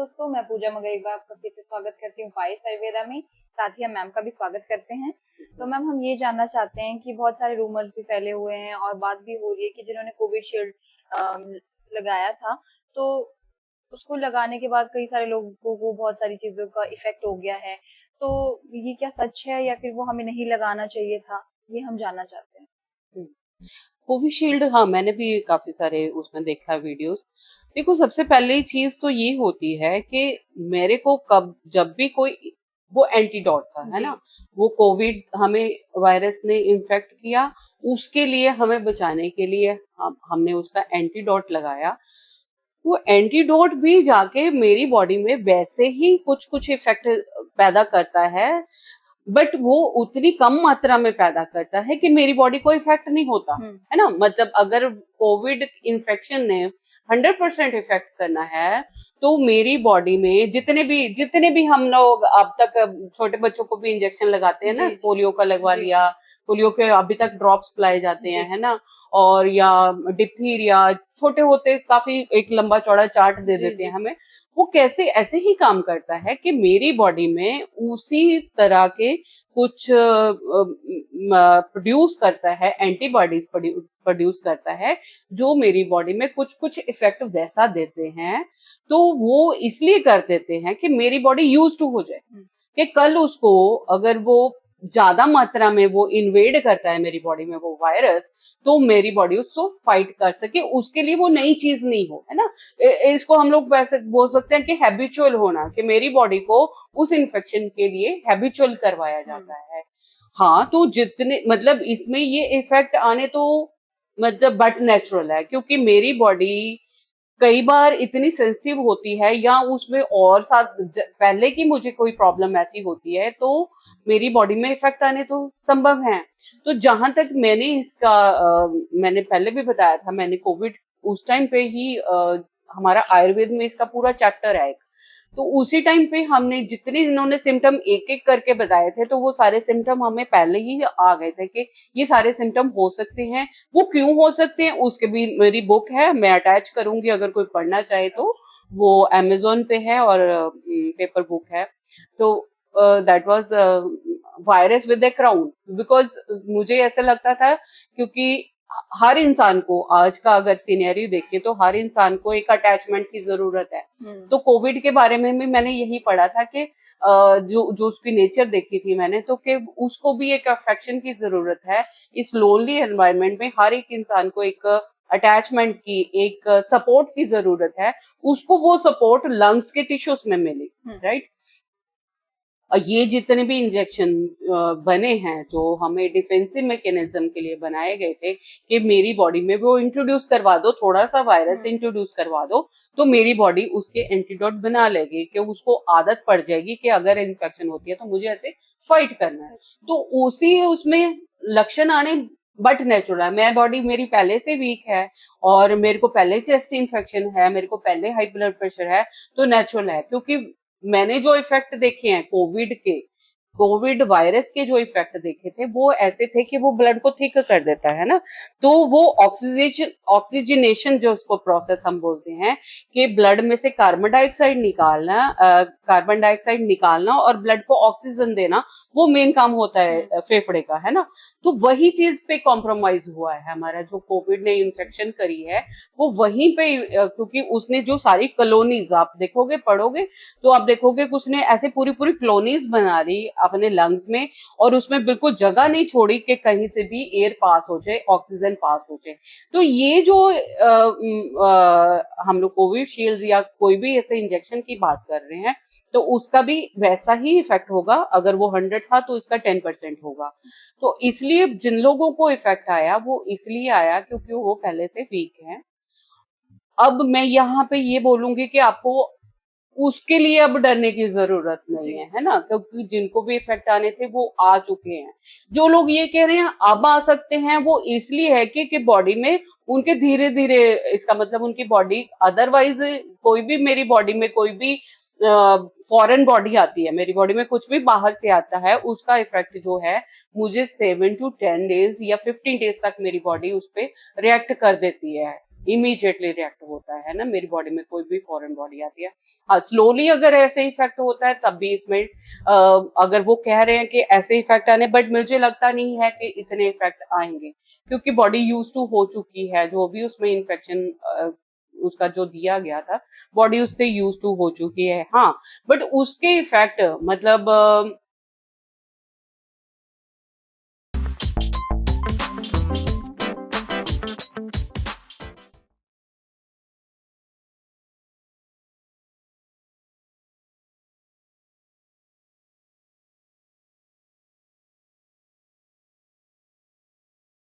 दोस्तों, मैं पूजा मगर एक बार आपका फिर से स्वागत करती हूँ पाइस आयुर्वेदा में। साथ ही हम मैम का भी स्वागत करते हैं। तो मैम, हम ये जानना चाहते हैं कि बहुत सारे रूमर्स भी फैले हुए हैं और बात भी हो रही है कि जिन्होंने कोविशील्ड लगाया था, तो उसको लगाने के बाद कई सारे लोगों को बहुत सारी चीजों का इफेक्ट हो गया है। तो ये क्या सच है या फिर वो हमें नहीं लगाना चाहिए था, ये हम जानना चाहते हैं। कोविशील्ड, हाँ मैंने भी काफी सारे उसमें देखा है वीडियोस। देखो, सबसे पहली चीज तो ये होती है कि मेरे को कब जब भी कोई वो एंटीडोट था, है जी। ना, वो कोविड हमें वायरस ने इन्फेक्ट किया, उसके लिए हमें बचाने के लिए हमने उसका एंटीडोट लगाया। वो एंटीडोट भी जाके मेरी बॉडी में वैसे ही कुछ कुछ इफेक्ट पैदा करता है, बट वो उतनी कम मात्रा में पैदा करता है कि मेरी बॉडी को इफेक्ट नहीं होता, है ना। मतलब अगर कोविड इन्फेक्शन ने 100% इफेक्ट करना है, तो मेरी बॉडी में जितने भी हम लोग अब तक छोटे बच्चों को भी इंजेक्शन लगाते हैं ना, जी। पोलियो का लगवा जी। लिया, पोलियो के अभी तक ड्रॉप्स पिलाए जाते जी। हैं, है ना, और या डिप्थीरिया, छोटे होते काफी एक लंबा चौड़ा चार्ट दे जी। देते हैं जी। हमें। वो कैसे ऐसे ही काम करता है कि मेरी बॉडी में उसी तरह के कुछ प्रोड्यूस करता है, एंटीबॉडीज प्रोड्यूस करता है, जो मेरी बॉडी में कुछ कुछ इफेक्ट वैसा देते हैं। तो वो इसलिए कर देते हैं कि मेरी बॉडी यूज टू हो जाए, कि कल उसको अगर वो ज्यादा मात्रा में वो इन्वेड करता है मेरी बॉडी में वो वायरस, तो मेरी बॉडी उसको फाइट कर सके, उसके लिए वो नई चीज नहीं हो, है ना। इसको हम लोग वैसे बोल सकते हैं कि हैबिचुअल होना, कि मेरी बॉडी को उस इन्फेक्शन के लिए हैबिचुअल करवाया जाता है। हाँ, तो जितने मतलब इसमें ये इफेक्ट आने तो मतलब बट नेचुरल है, क्योंकि मेरी बॉडी कई बार इतनी सेंसिटिव होती है, या उसमें और साथ पहले की मुझे कोई प्रॉब्लम ऐसी होती है, तो मेरी बॉडी में इफेक्ट आने तो संभव है। तो जहां तक मैंने इसका मैंने पहले भी बताया था, मैंने कोविड उस टाइम पे ही हमारा आयुर्वेद में इसका पूरा चैप्टर है एक, तो उसी टाइम पे हमने जितने इन्होंने सिम्टम एक एक करके बताए थे, तो वो सारे सिम्टम हमें पहले ही आ गए थे कि ये सारे सिम्टम हो सकते हैं। वो क्यों हो सकते हैं, उसके भी मेरी बुक है, मैं अटैच करूंगी अगर कोई पढ़ना चाहे तो। वो अमेजोन पे है और पेपर बुक है। तो that was virus with A crown, because मुझे ऐसा लगता था, क्योंकि हर इंसान को आज का अगर सिनेरियो देखें तो हर इंसान को एक अटैचमेंट की जरूरत है। तो कोविड के बारे में भी मैंने यही पढ़ा था कि जो उसकी नेचर देखी थी मैंने, तो कि उसको भी एक अफेक्शन की जरूरत है। इस लोनली एनवायरनमेंट में हर एक इंसान को एक अटैचमेंट की, एक सपोर्ट की जरूरत है। उसको वो सपोर्ट लंग्स के टिश्यूज में मिली, राइट। ये जितने भी इंजेक्शन बने हैं, जो हमें डिफेंसिव मैकेनिज्म के लिए बनाए गए थे, कि मेरी बॉडी में वो इंट्रोड्यूस करवा दो, थोड़ा सा वायरस इंट्रोड्यूस करवा दो, तो मेरी बॉडी उसके एंटीडोट बना लेगी, कि उसको आदत पड़ जाएगी कि अगर इन्फेक्शन होती है तो मुझे ऐसे फाइट करना है। तो उसी उसमें लक्षण आने बट नेचुरल है। मेरी बॉडी मेरी पहले से वीक है, और मेरे को पहले चेस्ट इन्फेक्शन है, मेरे को पहले हाई ब्लड प्रेशर है, तो नेचुरल है। क्योंकि मैंने जो इफेक्ट देखे हैं कोविड वायरस के जो इफेक्ट देखे थे, वो ऐसे थे कि वो ब्लड को थिक कर देता है ना। तो वो ऑक्सीजनेशन जो उसको प्रोसेस हम बोलते हैं, कि ब्लड में से कार्बन डाइऑक्साइड निकालना और ब्लड को ऑक्सीजन देना, वो मेन काम होता है फेफड़े का, है ना। तो वही चीज पे कॉम्प्रोमाइज हुआ है हमारा, जो कोविड ने इन्फेक्शन करी है वो वहीं पे, क्योंकि उसने जो सारी कॉलोनीज, आप देखोगे पढ़ोगे तो आप देखोगे कि उसने ऐसे पूरी पूरी कॉलोनीज बना दी अपने लंग्स में, और उसमें बिल्कुल जगह नहीं छोड़ी कि कहीं से भी एयर पास हो जाए, ऑक्सीजन पास हो जाए। तो ये जो हम लोग कोविशील्ड या कोई भी ऐसे इंजेक्शन की बात कर रहे हैं, तो उसका भी वैसा ही इफेक्ट होगा। अगर वो 100 था तो इसका 10% होगा। तो इसलिए जिन लोगों को इफेक्ट आया, वो इसलिए आया क्योंकि वो पहले से वीक है। अब मैं यहाँ पे ये बोलूंगी कि आपको उसके लिए अब डरने की जरूरत नहीं है, है ना, क्योंकि जिनको भी इफेक्ट आने थे वो आ चुके हैं। जो लोग ये कह रहे हैं अब आ सकते हैं, वो इसलिए है कि बॉडी में उनके धीरे धीरे, इसका मतलब उनकी बॉडी अदरवाइज, कोई भी मेरी बॉडी में कोई भी फॉरेन बॉडी आती है, मेरी बॉडी में कुछ भी बाहर से आता है, उसका इफेक्ट जो है मुझे 7 to 10 days या 15 days तक मेरी बॉडी उस पर रिएक्ट कर देती है। इमीडिएटली रिएक्ट होता है ना मेरी बॉडी में, कोई भी फॉरेन बॉडी आती है। हाँ, स्लोली अगर ऐसे इफेक्ट होता है तब भी इसमें अगर वो कह रहे हैं कि ऐसे इफेक्ट आने, बट मुझे लगता नहीं है कि इतने इफेक्ट आएंगे, क्योंकि बॉडी यूज टू हो चुकी है। जो भी उसमें इन्फेक्शन उसका जो दिया गया था, बॉडी उससे यूज टू हो चुकी है। हाँ, बट उसके इफेक्ट मतलब